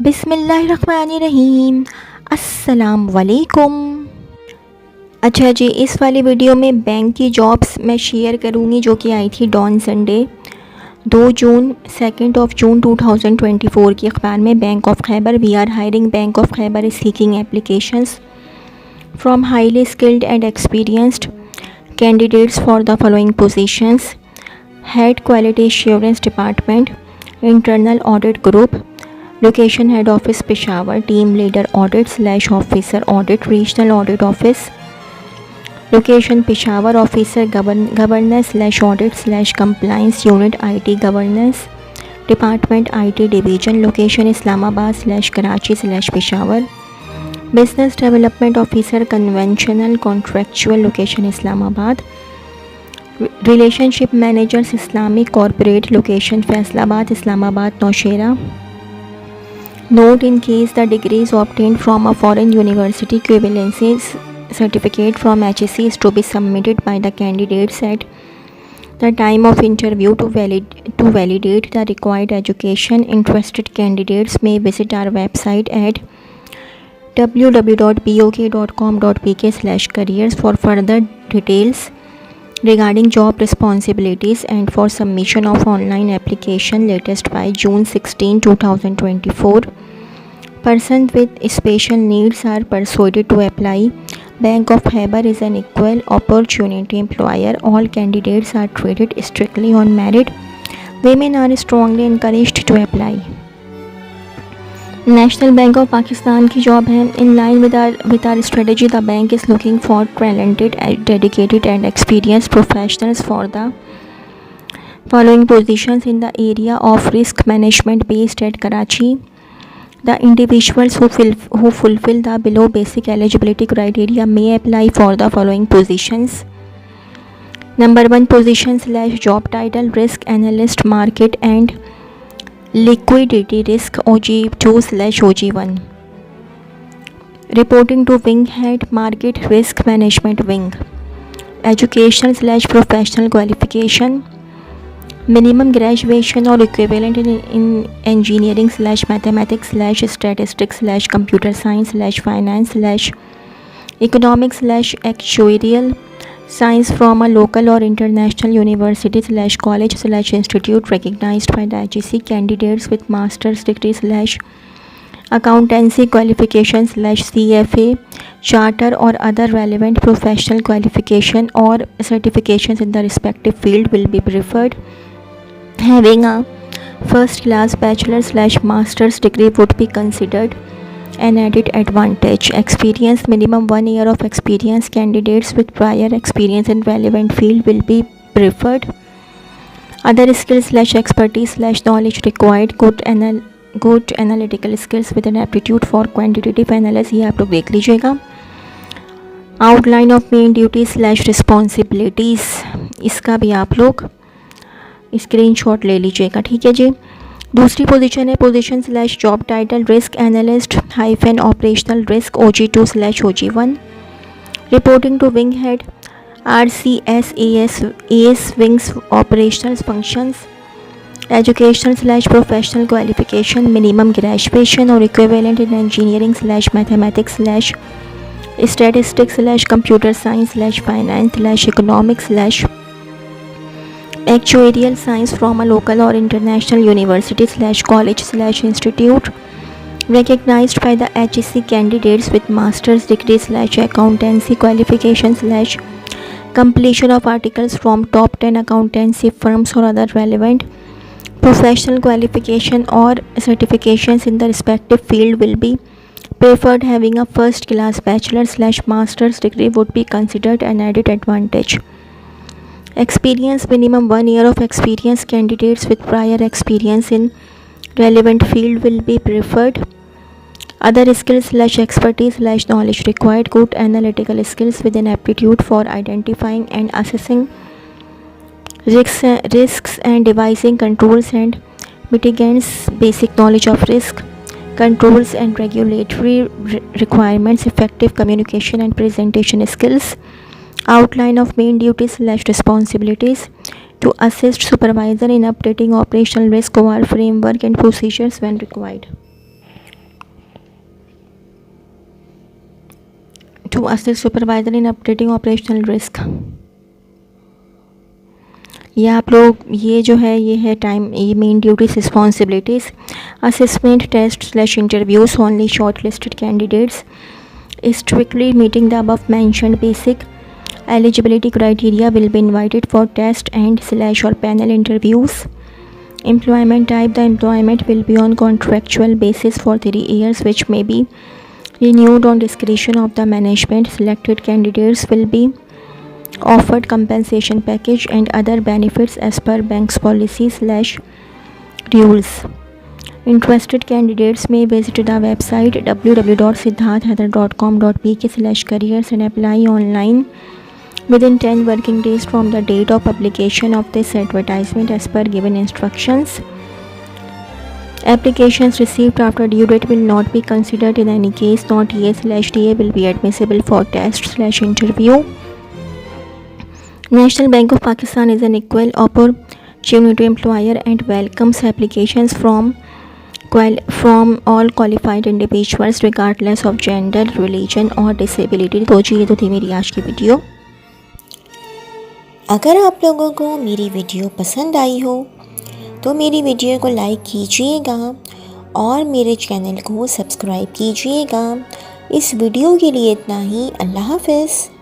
बिस्मिल्लाहिर्रहमानिर्रहीम। अस्सलाम वालेकुम। अच्छा जी, इस वाली वीडियो में बैंक की जॉब्स मैं शेयर करूँगी जो कि आई थी डॉन संडे 2 जून 2 जून 2024 की अखबार में। Bank of Khyber, we are hiring, bank of Khyber is seeking applications from highly skilled and experienced candidates for the following positions: head quality assurance department, internal audit group, location head office Peshawar, team leader audit / officer audit, regional audit office, location Peshawar, officer governance / audit / compliance unit, IT governance department, IT division, location Islamabad / Karachi / Peshawar, business development officer conventional contractual, location Islamabad, relationship managers Islamic corporate, location Faisalabad, Islamabad, Nowshera. Note: in case the degree is obtained from a foreign university, equivalency certificate from HSC is to be submitted by the candidates at the time of interview to validate the required education. Interested candidates may visit our website at www.bok.com.pk/careers for further details regarding job responsibilities and for submission of online application latest by June 16, 2024. Persons with special needs are persuaded to apply. Bank of Khyber is an equal opportunity employer. All candidates are treated strictly on merit. Women are strongly encouraged to apply. National bank of Pakistan की job है। In line with our strategy, the bank is looking for talented, dedicated and experienced professionals for the following positions in the area of risk management based at Karachi. The individuals who fulfill the below basic eligibility criteria may apply for the following positions. Number 1 position / job title: risk analyst market and liquidity risk, OG2 / OG1. Reporting to wing head, market risk management wing. Education / professional qualification: minimum graduation or equivalent in engineering / mathematics / statistics / computer science / finance / economics / actuarial science from a local or international university / college / institute recognized by the HEC. Candidates with master's degree / accountancy qualifications / CFA, charter or other relevant professional qualification or certifications in the respective field will be preferred. Having a first class bachelor's / master's degree would be considered an added advantage. Experience: minimum 1 year of experience. Candidates with prior experience in relevant field will be preferred. Other skills / expertise / knowledge required: good analytical skills with an aptitude for quantitative analysis. ये आप लोग देख लीजिएगा. Outline of main duties / responsibilities, इसका भी आप लोग screenshot ले लीजिएगा, ठीक है जी. दूसरी पोजीशन है position / job title: risk analyst - operational risk, OG2 / OG1. Reporting to wing head, RCS AS wings operational functions. Education / professional qualification: minimum graduation और equivalent in engineering / mathematics / statistics / computer science / finance / economics / actuarial science from a local or international university / college / institute recognized by the HEC. Candidates with master's degree / accountancy qualifications / completion of articles from top 10 accountancy firms or other relevant professional qualification or certifications in the respective field will be preferred. Having a first class bachelor's / master's degree would be considered an added advantage. Experience: minimum 1 year of experience. Candidates with prior experience in relevant field will be preferred. Other skills / expertise / knowledge required: good analytical skills with an aptitude for identifying and assessing risks and devising controls and mitigants, basic knowledge of risk controls and regulatory requirements, effective communication and presentation skills. Outline of main duties / responsibilities: to assist supervisor in updating operational risk OR framework and procedures when required. to assist supervisor in updating operational risk. ये आप लोग ये जो है ये है time ये main duties responsibilities assessment test slash interviews only shortlisted candidates strictly meeting the above mentioned basic eligibility criteria will be invited for test and slash or panel interviews. Employment type: the employment will be on contractual basis for 3 years which may be renewed on discretion of the management. Selected candidates will be offered compensation package and other benefits as per bank's policy slash rules. Interested candidates may visit the website www.siddharthhaidar.com.pk/careers and apply online within 10 working days from the date of publication of this advertisement as per given instructions. Applications received after due date will not be considered in any case. Not EA/DA will be admissible for test/interview. National Bank of Pakistan is an equal opportunity employer and welcomes applications from all qualified individuals regardless of gender, religion और disability. तो जी ये तो थी मेरी आज की video. अगर आप लोगों को मेरी वीडियो पसंद आई हो तो मेरी वीडियो को लाइक कीजिएगा और मेरे चैनल को सब्सक्राइब कीजिएगा. इस वीडियो के लिए इतना ही. अल्लाह हाफ़िज़.